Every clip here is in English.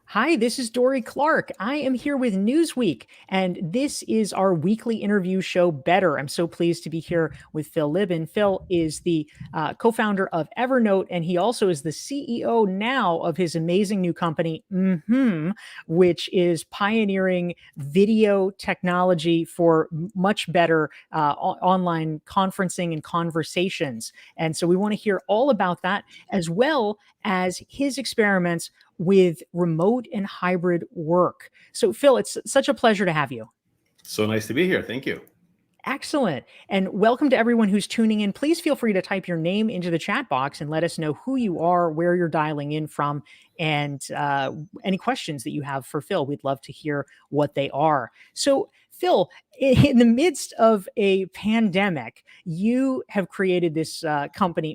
Hi, this is Dorie Clark. I am here with Newsweek, and this is our weekly interview show, Better. I'm so pleased to be here with Phil Libin. Phil is the co founder of Evernote, and he also is the CEO now of his amazing new company, which is pioneering video technology for much better online conferencing and conversations. And so we want to hear all about that, as well as his experiments with remote and hybrid work. So, Phil, it's such a pleasure to have you. So nice to be here. Thank you. Excellent. And welcome to everyone who's tuning in. Please feel free to type your name into the chat box and let us know who you are, where you're dialing in from, and any questions that you have for Phil. We'd love to hear what they are. So, Phil, in the midst of a pandemic, you have created this company.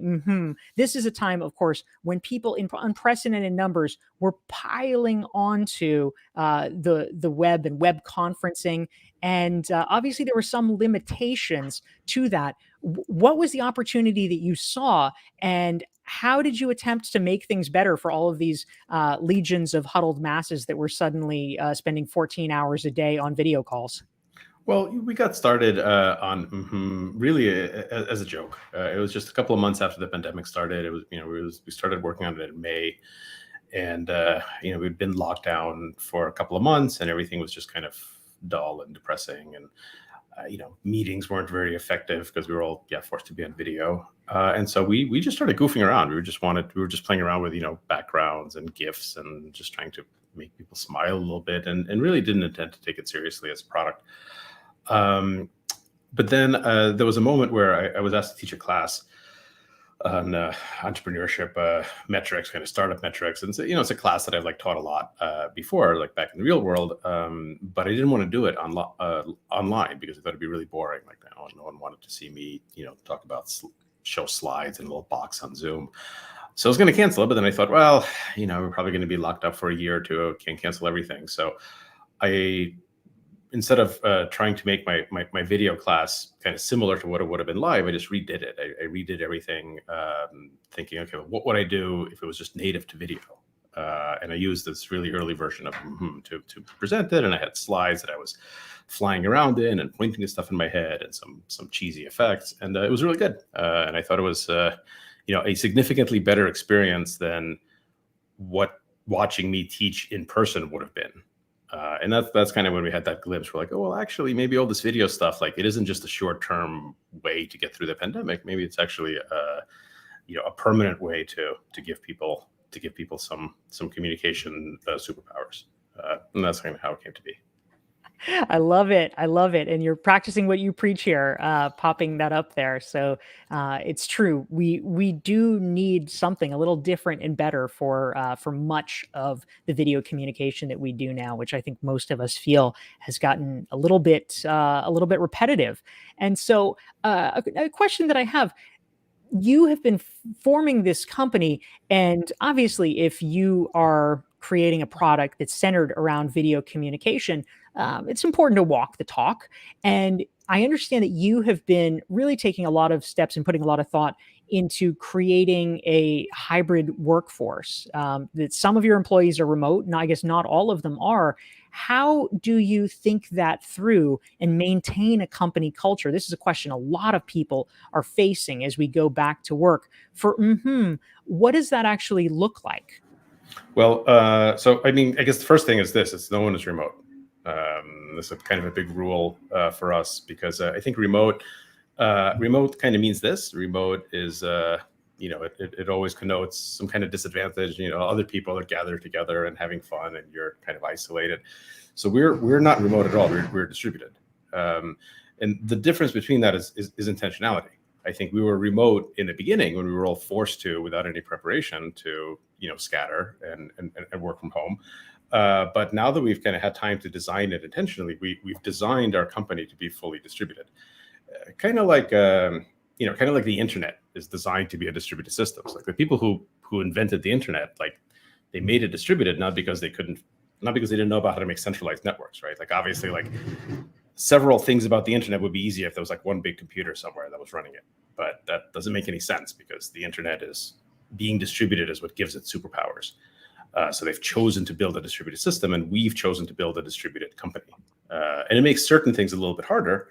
This is a time, of course, when people in unprecedented numbers were piling onto the web and web conferencing, and obviously, there were some limitations to that. What was the opportunity that you saw, and how did you attempt to make things better for all of these legions of huddled masses that were suddenly spending 14 hours a day on video calls? Well, we got started on really as a joke. It was just a couple of months after the pandemic started. It was, we started working on it in May, and we'd been locked down for a couple of months, and everything was just kind of dull and depressing, and meetings weren't very effective because we were all forced to be on video. And so we just started goofing around. We were just playing around with backgrounds and GIFs and just trying to make people smile a little bit, and really didn't intend to take it seriously as a product. But then there was a moment where I was asked to teach a class on entrepreneurship metrics, kind of startup metrics, and so it's a class that I've taught a lot before, like back in the real world. But I didn't want to do it online because I thought it'd be really boring. Like no one wanted to see me, talk about show slides in a little box on Zoom. So I was going to cancel it, but then I thought, well, we're probably going to be locked up for a year or two. Can't cancel everything. So I instead of trying to make my video class kind of similar to what it would have been live, I just redid it. I redid everything, thinking, okay, well, what would I do if it was just native to video? And I used this really early version of to present it, and I had slides that I was flying around in and pointing to stuff in my head and some cheesy effects, and it was really good. And I thought it was a significantly better experience than what watching me teach in person would have been. And that's kind of when we had that glimpse. We're like, oh, well, actually, maybe all this video stuff, it isn't just a short-term way to get through the pandemic. Maybe it's actually a permanent way to give people some communication superpowers. And that's kind of how it came to be. I love it. I love it. And you're practicing what you preach here, popping that up there. So it's true. We do need something a little different and better for much of the video communication that we do now, which I think most of us feel has gotten a little bit repetitive. And so a question that I have: you have been forming this company, and obviously, if you are creating a product that's centered around video communication, it's important to walk the talk. And I understand that you have been really taking a lot of steps and putting a lot of thought into creating a hybrid workforce. That some of your employees are remote, and I guess not all of them are. How do you think that through and maintain a company culture? This is a question a lot of people are facing as we go back to work. What does that actually look like? Well, so I mean, I guess the first thing is this: it's no one is remote. This is kind of a big rule for us because I think remote kind of means this. Remote is it always connotes some kind of disadvantage. Other people are gathered together and having fun, and you're kind of isolated. So we're not remote at all. We're distributed, and the difference between that is intentionality. I think we were remote in the beginning when we were all forced to, without any preparation, to scatter and work from home. But now that we've kind of had time to design it intentionally, we've designed our company to be fully distributed, kind of like the internet is designed to be a distributed system. So like the people who invented the internet, they made it distributed not because they didn't know about how to make centralized networks, right? Like obviously, several things about the internet would be easier if there was one big computer somewhere that was running it, but that doesn't make any sense because the internet is being distributed is what gives it superpowers. So they've chosen to build a distributed system, and we've chosen to build a distributed company. And it makes certain things a little bit harder,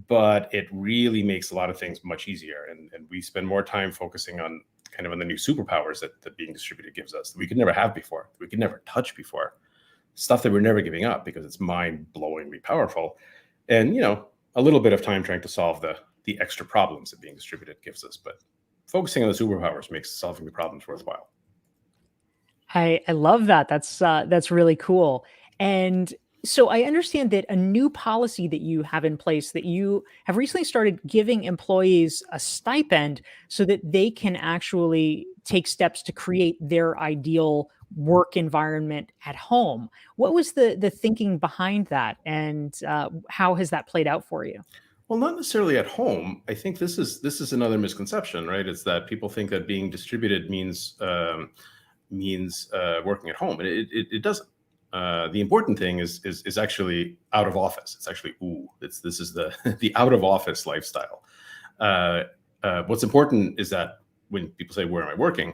but it really makes a lot of things much easier. And we spend more time focusing on kind of on the new superpowers that being distributed gives us that we could never have before, that we could never touch before, stuff that we're never giving up because it's mind-blowingly powerful. And, a little bit of time trying to solve the extra problems that being distributed gives us. But focusing on the superpowers makes solving the problems worthwhile. I love that. That's really cool. And so I understand that a new policy that you have in place, that you have recently started giving employees a stipend so that they can actually take steps to create their ideal work environment at home. What was the thinking behind that, and how has that played out for you? Well, not necessarily at home. I think this is another misconception, right? It's that people think that being distributed means working at home, and it doesn't. The important thing is actually out of office. It's actually this is the the out of office lifestyle. What's important is that when people say, "Where am I working?"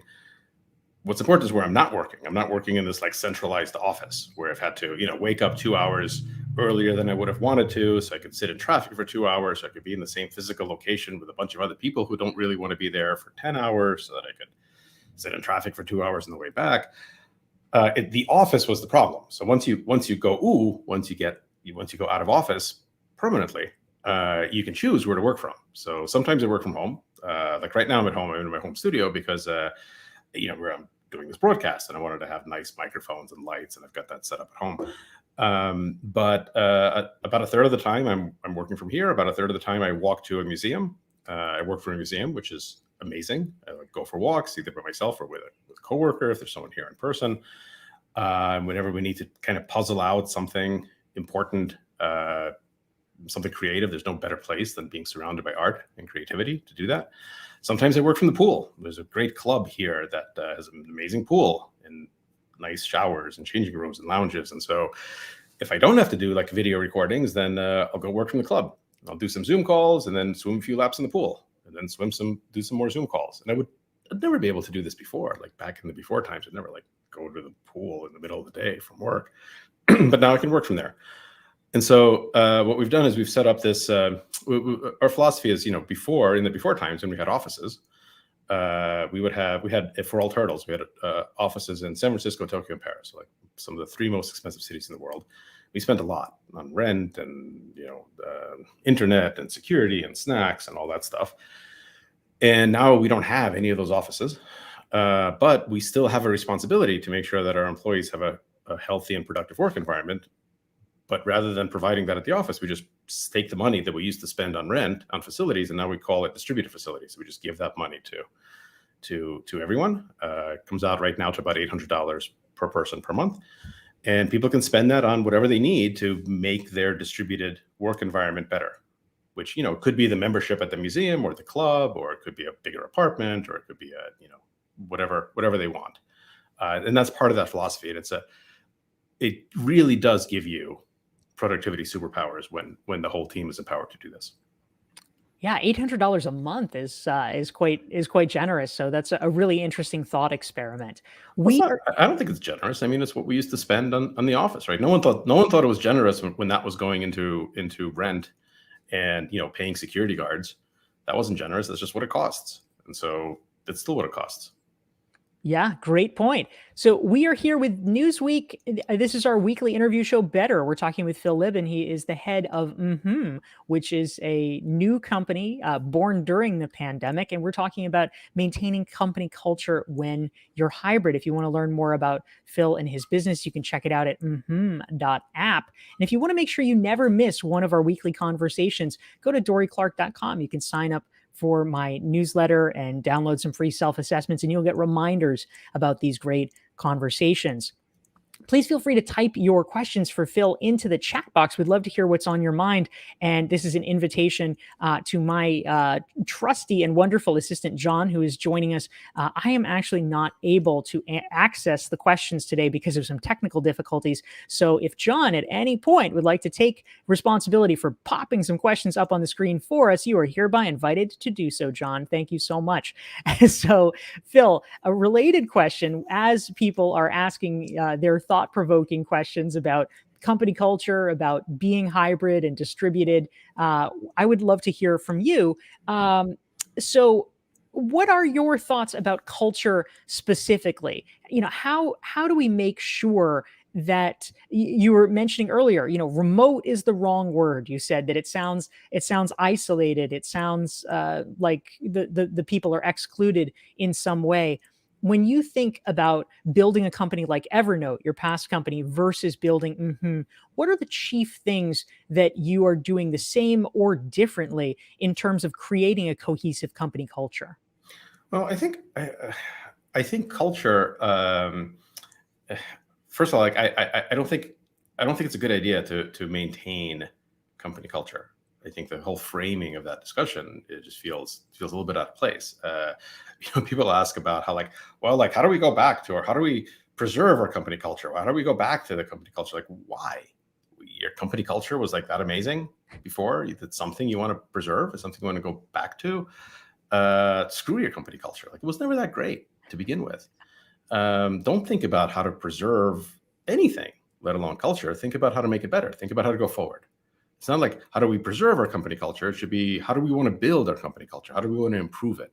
What's important is where I'm not working. I'm not working in this like centralized office where I've had to, wake up 2 hours earlier than I would have wanted to, so I could sit in traffic for 2 hours. So I could be in the same physical location with a bunch of other people who don't really want to be there for 10 hours, so that I could sit in traffic for 2 hours on the way back. The office was the problem. So once you go once you go out of office permanently, you can choose where to work from. So sometimes I work from home. Like right now, I'm at home. I'm in my home studio because where I'm doing this broadcast, and I wanted to have nice microphones and lights, and I've got that set up at home. But about a third of the time, I'm working from here. About a third of the time, I walk to a museum. I work for a museum, which is amazing. I like go for walks either by myself or with a coworker if there's someone here in person. Whenever we need to kind of puzzle out something important, something creative, there's no better place than being surrounded by art and creativity to do that. Sometimes I work from the pool. There's a great club here that has an amazing pool and nice showers and changing rooms and lounges. And so if I don't have to do like video recordings, then I'll go work from the club. I'll do some Zoom calls and then swim a few laps in the pool and then do some more Zoom calls. And I'd never be able to do this before. Like back in the before times, I'd never like go to the pool in the middle of the day from work. But now I can work from there. And so what we've done is we've set up this, our philosophy is, before, in the before times when we had offices, we had, for all turtles, we had offices in San Francisco, Tokyo, and Paris, so like some of the three most expensive cities in the world. We spent a lot on rent and, internet and security and snacks and all that stuff. And now we don't have any of those offices, but we still have a responsibility to make sure that our employees have a healthy and productive work environment. But rather than providing that at the office, we just take the money that we used to spend on rent on facilities, and now we call it distributed facilities. We just give that money to everyone. It comes out right now to about $800 per person per month, and people can spend that on whatever they need to make their distributed work environment better. Which could be the membership at the museum or the club, or it could be a bigger apartment, or it could be whatever they want. And that's part of that philosophy. And it really does give you productivity superpowers when the whole team is empowered to do this. Yeah, $800 a month is quite generous. So that's a really interesting thought experiment. I don't think it's generous. I mean, it's what we used to spend on the office, right? No one thought it was generous when that was going into rent and paying security guards. That wasn't generous. That's just what it costs. And so it's still what it costs. Yeah, great point. So we are here with Newsweek. This is our weekly interview show, Better. We're talking with Phil Libin. He is the head of which is a new company born during the pandemic. And we're talking about maintaining company culture when you're hybrid. If you want to learn more about Phil and his business, you can check it out at app. And if you want to make sure you never miss one of our weekly conversations, go to dorieclark.com. You can sign up for my newsletter and download some free self-assessments, and you'll get reminders about these great conversations. please feel free to type your questions for Phil into the chat box. We'd love to hear what's on your mind. And this is an invitation to my trusty and wonderful assistant, John, who is joining us. I am actually not able to access the questions today because of some technical difficulties. So if John at any point would like to take responsibility for popping some questions up on the screen for us, you are hereby invited to do so, John. Thank you so much. So, Phil, a related question, as people are asking their thought-provoking questions about company culture, about being hybrid and distributed, I would love to hear from you. So what are your thoughts about culture specifically? How do we make sure that you were mentioning earlier, remote is the wrong word. You said that it sounds isolated. It sounds like the people are excluded in some way. When you think about building a company like Evernote, your past company, versus building, what are the chief things that you are doing the same or differently in terms of creating a cohesive company culture? Well, I think culture. First of all, like I don't think it's a good idea to maintain company culture. I think the whole framing of that discussion, it just feels a little bit out of place. People ask about how how do we go back to, or how do we preserve our company culture? How do we go back to the company culture? Like, why? Your company culture was like that amazing before. It's something you want to preserve. It's something you want to go back to. Screw your company culture. Like, it was never that great to begin with. Don't think about how to preserve anything, let alone culture. Think about how to make it better. Think about how to go forward. It's not like, how do we preserve our company culture? It should be, how do we want to build our company culture? How do we want to improve it?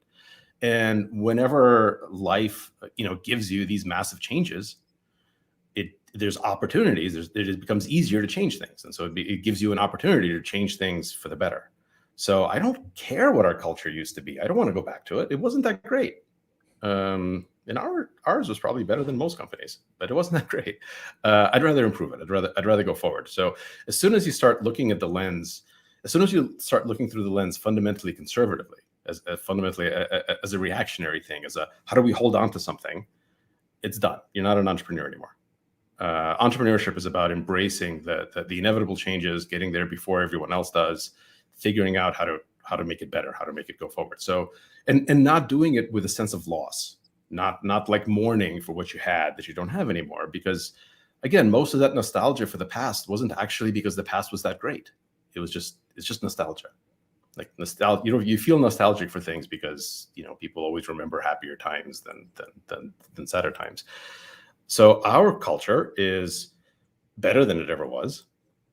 And whenever life, gives you these massive changes, there's opportunities. It becomes easier to change things. And so it gives you an opportunity to change things for the better. So I don't care what our culture used to be. I don't want to go back to it. It wasn't that great. And ours was probably better than most companies, but it wasn't that great. I'd rather improve it. I'd rather go forward. So as soon as you start looking at the lens, as soon as you start looking through the lens fundamentally conservatively, as a reactionary thing, how do we hold on to something? It's done. You're not an entrepreneur anymore. Entrepreneurship is about embracing the inevitable changes, getting there before everyone else does, figuring out how to make it better, how to make it go forward. So, and not doing it with a sense of loss, not like mourning for what you had that you don't have anymore. Because again, most of that nostalgia for the past wasn't actually because the past was that great. It's just nostalgia. Like nostalgia, you feel nostalgic for things because people always remember happier times than sadder times. So our culture is better than it ever was.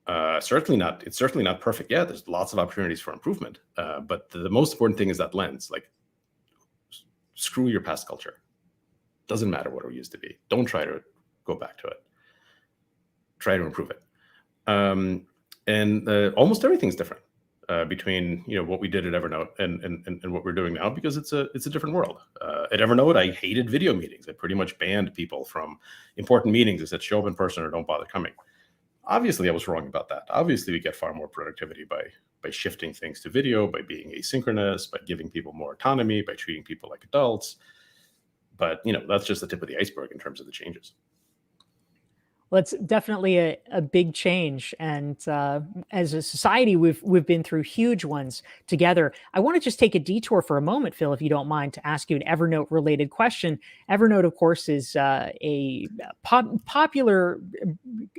It's certainly not perfect yet. There's lots of opportunities for improvement. But the most important thing is that lens. Like, screw your past culture. Doesn't matter what it used to be. Don't try to go back to it. Try to improve it. And almost everything's different between what we did at Evernote and what we're doing now, because it's a different world. At Evernote, I hated video meetings. I pretty much banned people from important meetings. I said, show up in person or don't bother coming. Obviously, I was wrong about that. Obviously, we get far more productivity by shifting things to video, by being asynchronous, by giving people more autonomy, by treating people like adults. But that's just the tip of the iceberg in terms of the changes. Well, it's definitely a big change, and as a society, we've been through huge ones together. I want to just take a detour for a moment, Phil, if you don't mind, to ask you an Evernote-related question. Evernote, of course, is a popular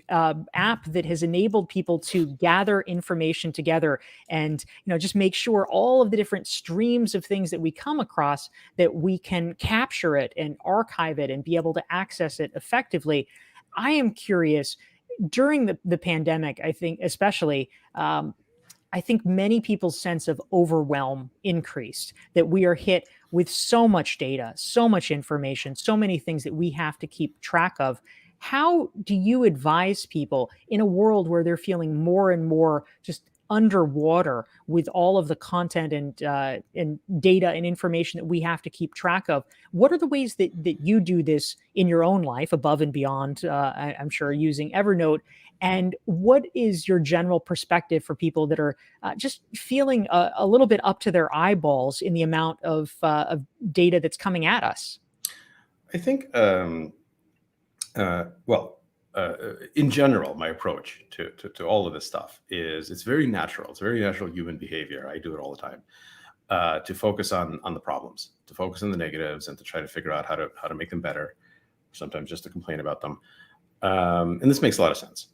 app that has enabled people to gather information together and just make sure all of the different streams of things that we come across, that we can capture it and archive it and be able to access it effectively. I am curious, during the pandemic, I think especially, I think many people's sense of overwhelm increased, that we are hit with so much data, so much information, so many things that we have to keep track of. How do you advise people in a world where they're feeling more and more just underwater with all of the content and data and information that we have to keep track of? What are the ways that you do this in your own life, above and beyond, I'm sure, using Evernote? And what is your general perspective for people that are just feeling a little bit up to their eyeballs in the amount of data that's coming at us? I think, well, in general, my approach to all of this stuff is it's very natural. It's very natural human behavior. I do it all the time. To focus on the problems, to focus on the negatives, and to try to figure out how to make them better. Sometimes just to complain about them. And this makes a lot of sense.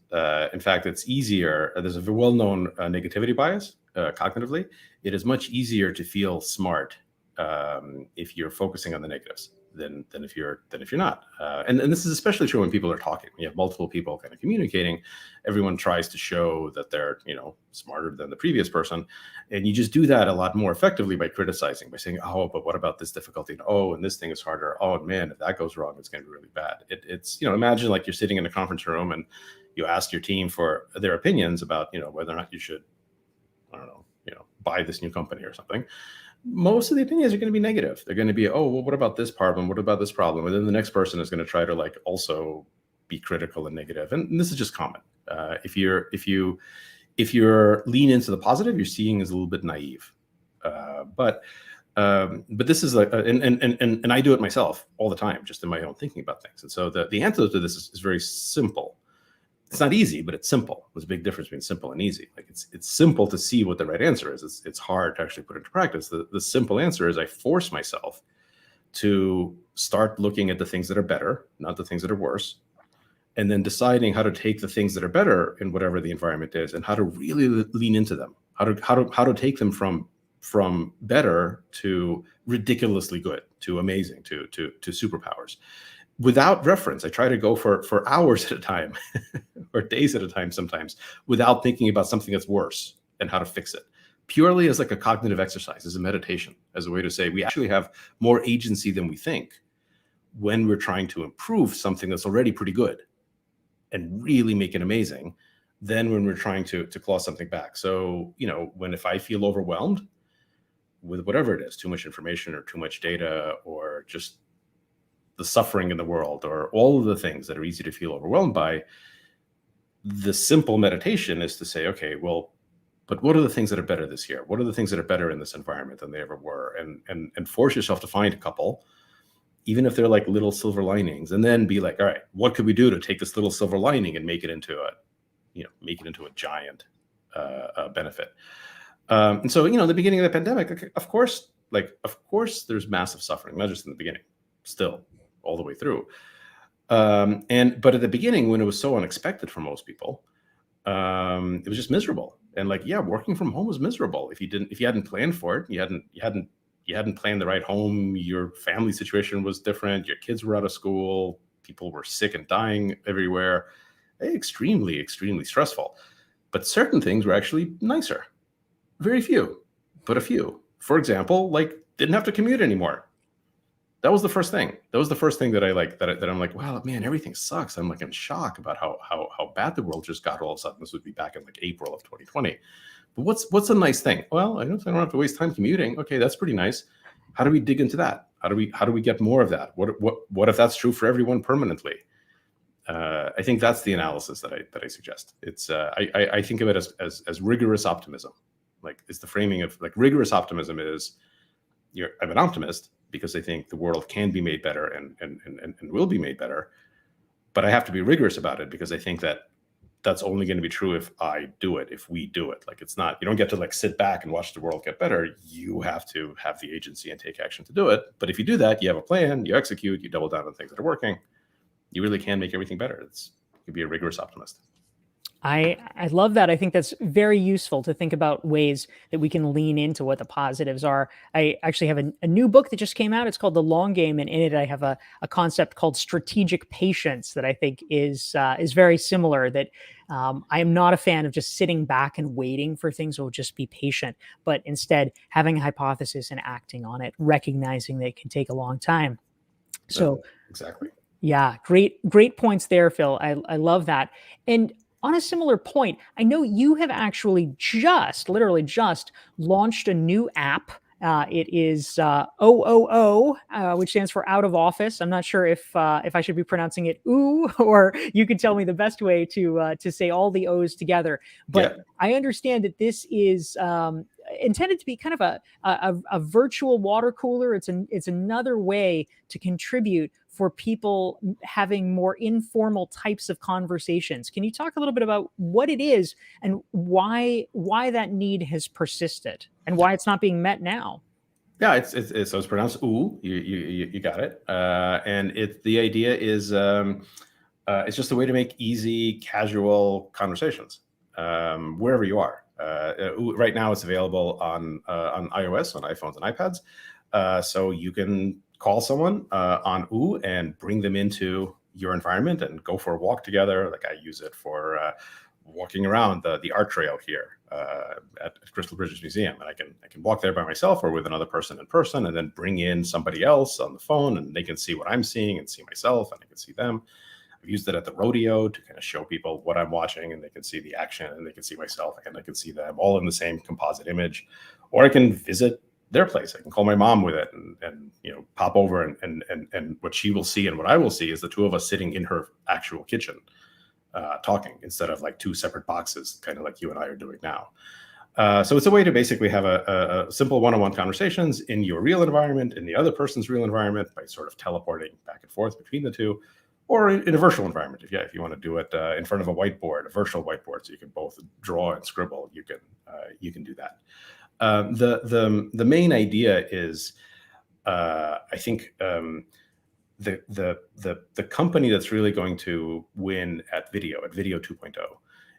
In fact, it's easier. There's a well-known negativity bias cognitively. It is much easier to feel smart if you're focusing on the negatives than if you're not. And this is especially true when people are talking. When you have multiple people kind of communicating, everyone tries to show that they're smarter than the previous person, and you just do that a lot more effectively by criticizing, by saying, oh, but what about this difficulty? And, oh, and this thing is harder. Oh man, if that goes wrong, it's going to be really bad. It's imagine like you're sitting in a conference room and you ask your team for their opinions about whether or not you should, I don't know, buy this new company or something. Most of the opinions are going to be negative. They're going to be, oh, well, what about this problem? What about this problem? And then the next person is going to try to like also be critical and negative. And this is just common. If you lean into the positive, you're seeing is a little bit naive. But this is like, and I do it myself all the time, just in my own thinking about things. And so the antidote to this is very simple. It's not easy, but it's simple. There's a big difference between simple and easy. Like it's simple to see what the right answer is. It's hard to actually put into practice. The simple answer is I force myself to start looking at the things that are better, not the things that are worse, and then deciding how to take the things that are better in whatever the environment is and how to really lean into them. How to take them from better to ridiculously good, to amazing, to superpowers. Without reference. I try to go for hours at a time or days at a time sometimes without thinking about something that's worse and how to fix it. Purely as like a cognitive exercise, as a meditation, as a way to say we actually have more agency than we think when we're trying to improve something that's already pretty good and really make it amazing than when we're trying to claw something back. So, if I feel overwhelmed with whatever it is, too much information or too much data or just the suffering in the world or all of the things that are easy to feel overwhelmed by, the simple meditation is to say, okay, well, but what are the things that are better this year? What are the things that are better in this environment than they ever were? And force yourself to find a couple, even if they're like little silver linings, and then be like, all right, what could we do to take this little silver lining and make it into a giant benefit? And so, in the beginning of the pandemic, of course, there's massive suffering, not just in the beginning, still all the way through. But at the beginning, when it was so unexpected for most people, it was just miserable. And working from home was miserable. If you hadn't planned for it, you hadn't planned the right home, your family situation was different, your kids were out of school, people were sick and dying everywhere. Extremely, extremely stressful. But certain things were actually nicer. Very few, but a few. For example, didn't have to commute anymore. That was the first thing. That I like, that I'm like, wow, man, everything sucks. I'm in shock about how bad the world just got all of a sudden. This would be back in April of 2020. But what's a nice thing? Well, I don't have to waste time commuting. Okay, that's pretty nice. How do we dig into that? How do we get more of that? What if that's true for everyone permanently? I think that's the analysis that I suggest. It's I think of it as rigorous optimism. It's the framing of rigorous optimism is I'm an optimist because I think the world can be made better and will be made better. But I have to be rigorous about it because I think that's only going to be true if I do it, if we do it. It's not, you don't get to sit back and watch the world get better. You have to have the agency and take action to do it. But if you do that, you have a plan, you execute, you double down on things that are working. You really can make everything better. You can be a rigorous optimist. I love that. I think that's very useful to think about ways that we can lean into what the positives are. I actually have a new book that just came out. It's called The Long Game, and in it I have a concept called strategic patience that I think is very similar. That I am not a fan of just sitting back and waiting for things, or just be patient, but instead having a hypothesis and acting on it, recognizing that it can take a long time. So exactly. Yeah, great points there, Phil. I love that. And on a similar point, I know you have actually literally just launched a new app. It is OOO, which stands for out of office. I'm not sure if I should be pronouncing it ooh, or you could tell me the best way to say all the O's together. But yeah. I understand that this is intended to be kind of a virtual water cooler. It's another way to contribute for people having more informal types of conversations. Can you talk a little bit about what it is and why that need has persisted and why it's not being met now? Yeah, so it's pronounced ooh. You got it. And the idea is it's just a way to make easy, casual conversations wherever you are. Right now, it's available on iOS, on iPhones and iPads. So you can call someone on ooh and bring them into your environment and go for a walk together. Like I use it for walking around the art trail here at Crystal Bridges Museum, and I can walk there by myself or with another person in person, and then bring in somebody else on the phone, and they can see what I'm seeing and see myself, and I can see them. I've used it at the rodeo to kind of show people what I'm watching, and they can see the action, and they can see myself, and I can see them all in the same composite image. Or I can visit their place. I can call my mom with it, and pop over, and what she will see and what I will see is the two of us sitting in her actual kitchen. Talking instead of like two separate boxes, kind of like you and I are doing now. So it's a way to basically have a simple one-on-one conversations in your real environment, in the other person's real environment, by sort of teleporting back and forth between the two, or in a virtual environment. If you want to do it in front of a whiteboard, a virtual whiteboard, so you can both draw and scribble, you can do that. The main idea is, I think. The company that's really going to win at Video 2.0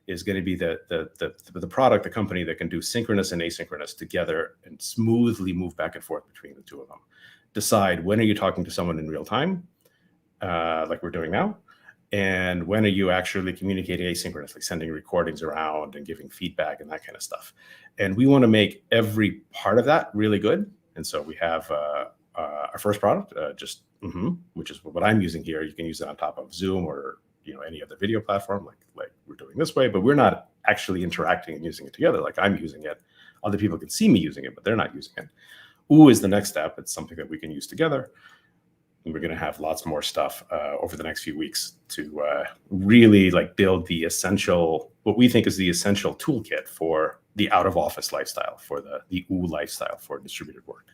is going to be the product, the company that can do synchronous and asynchronous together and smoothly move back and forth between the two of them. Decide when are you talking to someone in real time, like we're doing now, and when are you actually communicating asynchronously, sending recordings around and giving feedback and that kind of stuff. And we want to make every part of that really good. And so we have our first product, which is what I'm using here. You can use it on top of Zoom or any other video platform, like we're doing this way. But we're not actually interacting and using it together. Like I'm using it, other people can see me using it, but they're not using it. Ooh is the next step. It's something that we can use together. And we're going to have lots more stuff over the next few weeks to really build the essential, what we think is the essential toolkit for the out of office lifestyle, for the ooh lifestyle, for distributed work.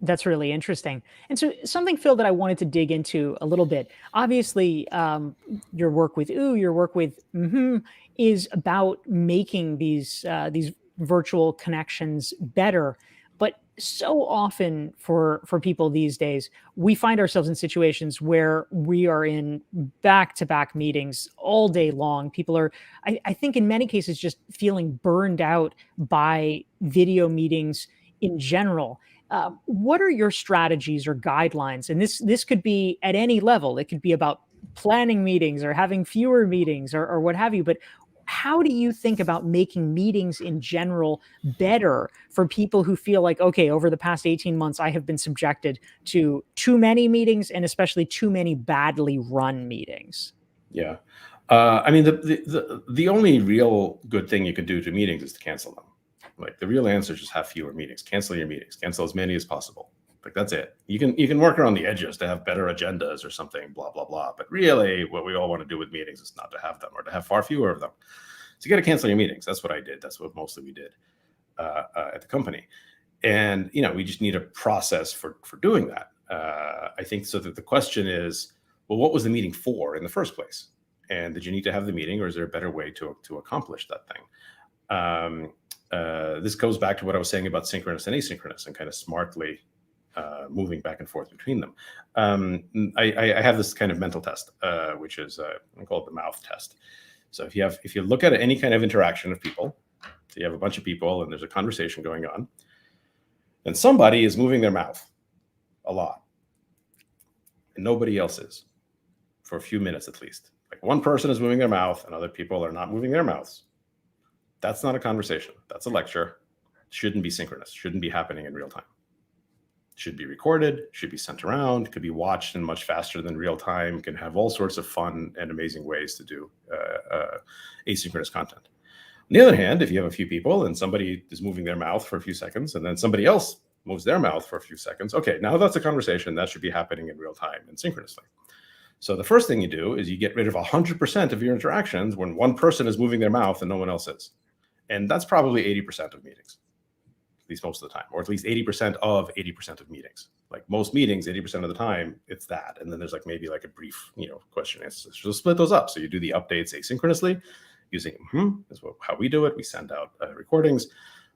That's really interesting. And so something, Phil, that I wanted to dig into a little bit. Obviously, your work with ooh, your work with is about making these virtual connections better. But so often for people these days, we find ourselves in situations where we are in back-to-back meetings all day long. People are, I think in many cases, just feeling burned out by video meetings in general. What are your strategies or guidelines? And this could be at any level. It could be about planning meetings or having fewer meetings or what have you. But how do you think about making meetings in general better for people who feel like, okay, over the past 18 months, I have been subjected to too many meetings and especially too many badly run meetings? Yeah. I mean, the only real good thing you can do to meetings is to cancel them. Like the real answer is just have fewer meetings. Cancel your meetings. Cancel as many as possible. Like that's it. You can work around the edges to have better agendas or something, blah, blah, blah. But really what we all want to do with meetings is not to have them or to have far fewer of them. So you got to cancel your meetings. That's what I did. That's what mostly we did at the company. And, we just need a process for doing that. I think so that the question is, well, what was the meeting for in the first place? And did you need to have the meeting, or is there a better way to accomplish that thing? This goes back to what I was saying about synchronous and asynchronous and kind of smartly moving back and forth between them. I have this kind of mental test, which is I call it the mouth test. So if you look at any kind of interaction of people, so you have a bunch of people and there's a conversation going on, and somebody is moving their mouth a lot, and nobody else is, for a few minutes at least. Like one person is moving their mouth and other people are not moving their mouths. That's not a conversation. That's a lecture. Shouldn't be synchronous. Shouldn't be happening in real time. Should be recorded, should be sent around, could be watched in much faster than real time, can have all sorts of fun and amazing ways to do asynchronous content. On the other hand, if you have a few people and somebody is moving their mouth for a few seconds and then somebody else moves their mouth for a few seconds, okay, now that's a conversation that should be happening in real time and synchronously. So the first thing you do is you get rid of 100% of your interactions when one person is moving their mouth and no one else is. And that's probably 80% of meetings. least most of the time, or at least 80% of 80% of meetings. Like most meetings, 80% of the time, it's that. And then there's like maybe like a brief, question and answer. So split those up. So you do the updates asynchronously using is how we do it. We send out recordings.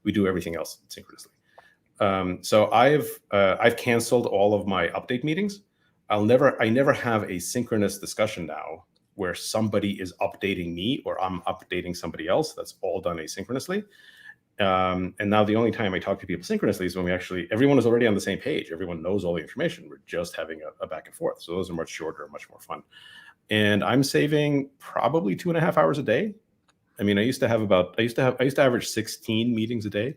We do everything else synchronously. So I've canceled all of my update meetings. I never have a synchronous discussion now where somebody is updating me or I'm updating somebody else. That's all done asynchronously. And now the only time I talk to people synchronously is when everyone is already on the same page. Everyone knows all the information. We're just having a back and forth. So those are much shorter, much more fun. And I'm saving probably 2.5 hours a day. I mean, I used to average 16 meetings a day.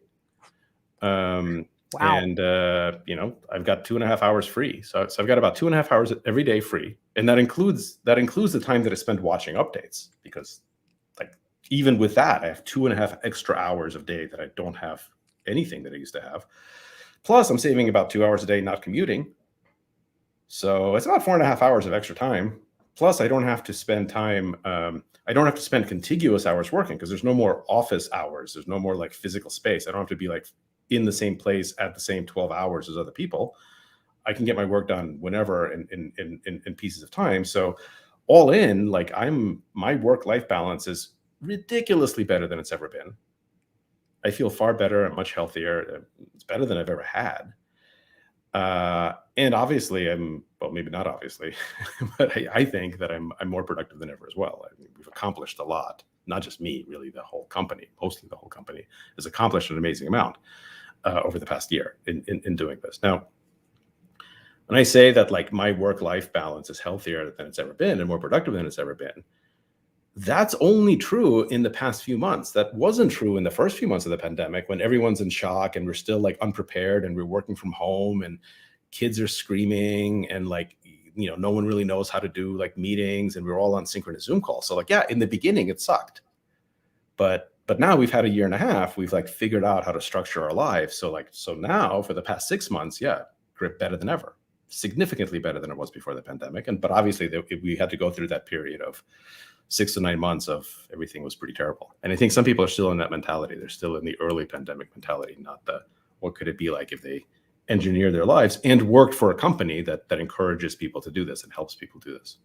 Wow. And, I've got 2.5 hours free. So I've got about 2.5 hours every day free. And that includes the time that I spend watching updates, because even with that, I have 2.5 extra hours of day that I don't have anything that I used to have. Plus I'm saving about 2 hours a day not commuting. So it's about 4.5 hours of extra time. Plus I don't have to spend time. I don't have to spend contiguous hours working, because there's no more office hours. There's no more like physical space. I don't have to be like in the same place at the same 12 hours as other people. I can get my work done whenever in pieces of time. So all in, my work-life balance is ridiculously better than it's ever been. I feel far better and much healthier. It's better than I've ever had. And obviously maybe not obviously, but I think that I'm more productive than ever as well. I mean, we've accomplished a lot, not just me, really the whole company, mostly the whole company has accomplished an amazing amount over the past year in doing this. Now, when I say that my work-life balance is healthier than it's ever been and more productive than it's ever been, that's only true in the past few months. That wasn't true in the first few months of the pandemic, when everyone's in shock and we're still unprepared and we're working from home and kids are screaming and no one really knows how to do meetings and we're all on synchronous Zoom calls. So in the beginning it sucked, but now we've had a year and a half. We've figured out how to structure our lives. So now for the past 6 months, grip better than ever, significantly better than it was before the pandemic. But obviously we had to go through that period of 6 to 9 months of everything was pretty terrible. And I think some people are still in that mentality. They're still in the early pandemic mentality, not the what could it be like if they engineer their lives and worked for a company that encourages people to do this and helps people do this.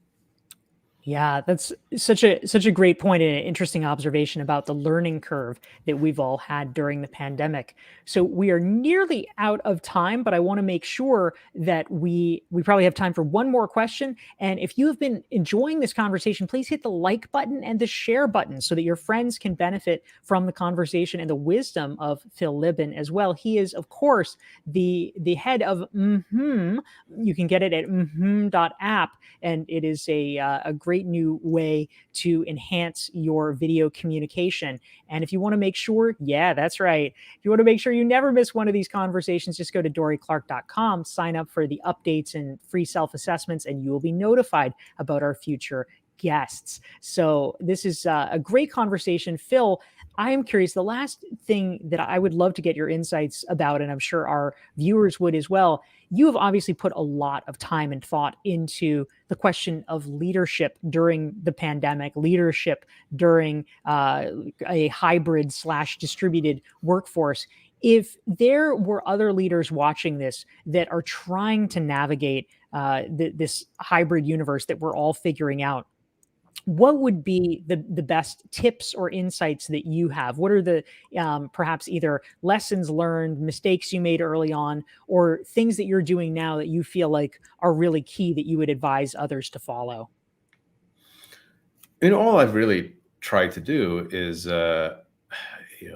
Yeah, that's such a great point and an interesting observation about the learning curve that we've all had during the pandemic. So we are nearly out of time, but I want to make sure that we probably have time for one more question. And if you have been enjoying this conversation, please hit the like button and the share button so that your friends can benefit from the conversation and the wisdom of Phil Libin as well. He is, of course, the head of You can get it at app, and it is a great new way to enhance your video communication. And if you want to make sure, that's right. If you want to make sure you never miss one of these conversations, just go to DorieClark.com, sign up for the updates and free self-assessments, and you will be notified about our future guests. So this is a great conversation. Phil, I am curious, the last thing that I would love to get your insights about, and I'm sure our viewers would as well, you have obviously put a lot of time and thought into the question of leadership during the pandemic, leadership during a hybrid / distributed workforce. If there were other leaders watching this that are trying to navigate this hybrid universe that we're all figuring out, what would be the best tips or insights that you have? What are the perhaps either lessons learned, mistakes you made early on, or things that you're doing now that you feel like are really key that you would advise others to follow? All I've really tried to do is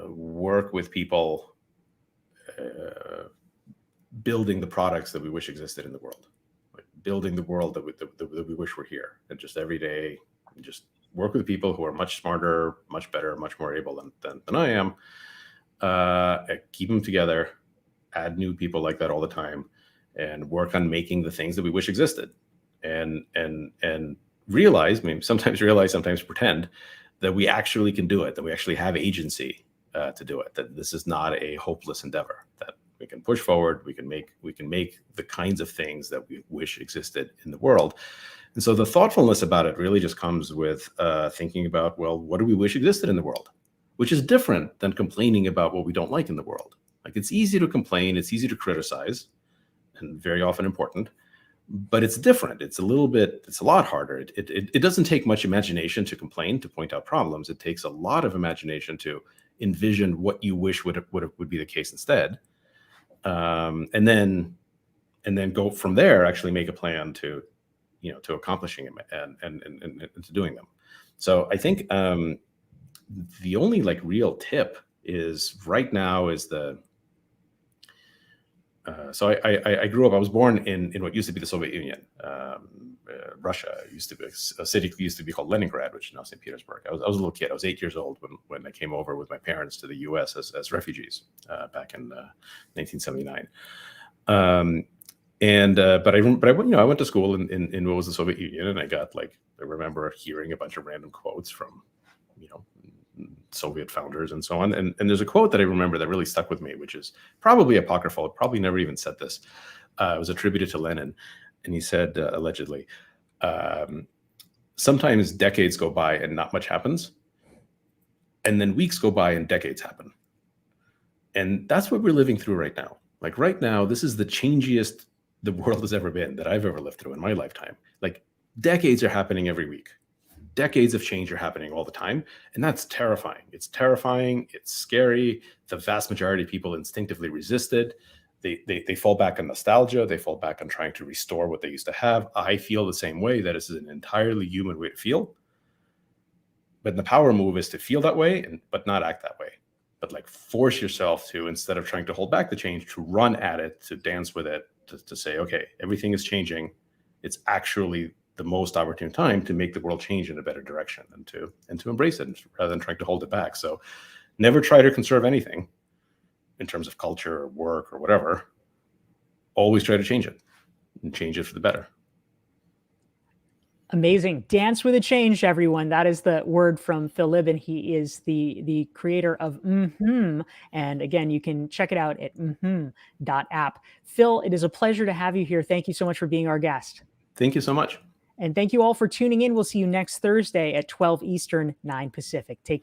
work with people building the products that we wish existed in the world, building the world that we wish were here, and just every day just work with people who are much smarter, much better, much more able than I am. Keep them together, add new people like that all the time, and work on making the things that we wish existed. And realize, sometimes pretend that we actually can do it, that we actually have agency to do it, that this is not a hopeless endeavor, that we can push forward, we can make the kinds of things that we wish existed in the world. And so the thoughtfulness about it really just comes with thinking about, well, what do we wish existed in the world? Which is different than complaining about what we don't like in the world. Like, it's easy to complain, it's easy to criticize, and very often important, but it's different. It's a lot harder. It doesn't take much imagination to complain, to point out problems. It takes a lot of imagination to envision what you wish would be the case instead, and then go from there. Actually, make a plan to accomplishing them and to doing them. So I think the only like real tip is right now is the so I grew up. I was born in what used to be the Soviet Union, Russia. Used to be a city used to be called Leningrad, which is now St. Petersburg. I was a little kid. I was 8 years old when I came over with my parents to the U.S. as refugees back in 1979. But I went to school in what was the Soviet Union, and I remember hearing a bunch of random quotes from Soviet founders and so on. And there's a quote that I remember that really stuck with me, which is probably apocryphal. It probably never even said this. It was attributed to Lenin, and he said allegedly, sometimes decades go by and not much happens, and then weeks go by and decades happen. And that's what we're living through right now. Like right now, this is the changiest the world has ever been that I've ever lived through in my lifetime. Like decades are happening every week. Decades of change are happening all the time. And that's terrifying. It's terrifying. It's scary. The vast majority of people instinctively resist it. They fall back on nostalgia. They fall back on trying to restore what they used to have. I feel the same way. That is an entirely human way to feel. But the power move is to feel that way, but not act that way. But like force yourself to, instead of trying to hold back the change, to run at it, to dance with it, to say, okay, everything is changing. It's actually the most opportune time to make the world change in a better direction and to embrace it rather than trying to hold it back. So never try to conserve anything in terms of culture or work or whatever. Always try to change it and change it for the better. Amazing. Dance with a change, everyone. That is the word from Phil Libin. He is the creator of And again, you can check it out at app. Phil, it is a pleasure to have you here. Thank you so much for being our guest. Thank you so much. And thank you all for tuning in. We'll see you next Thursday at 12 Eastern, 9 Pacific. Take care.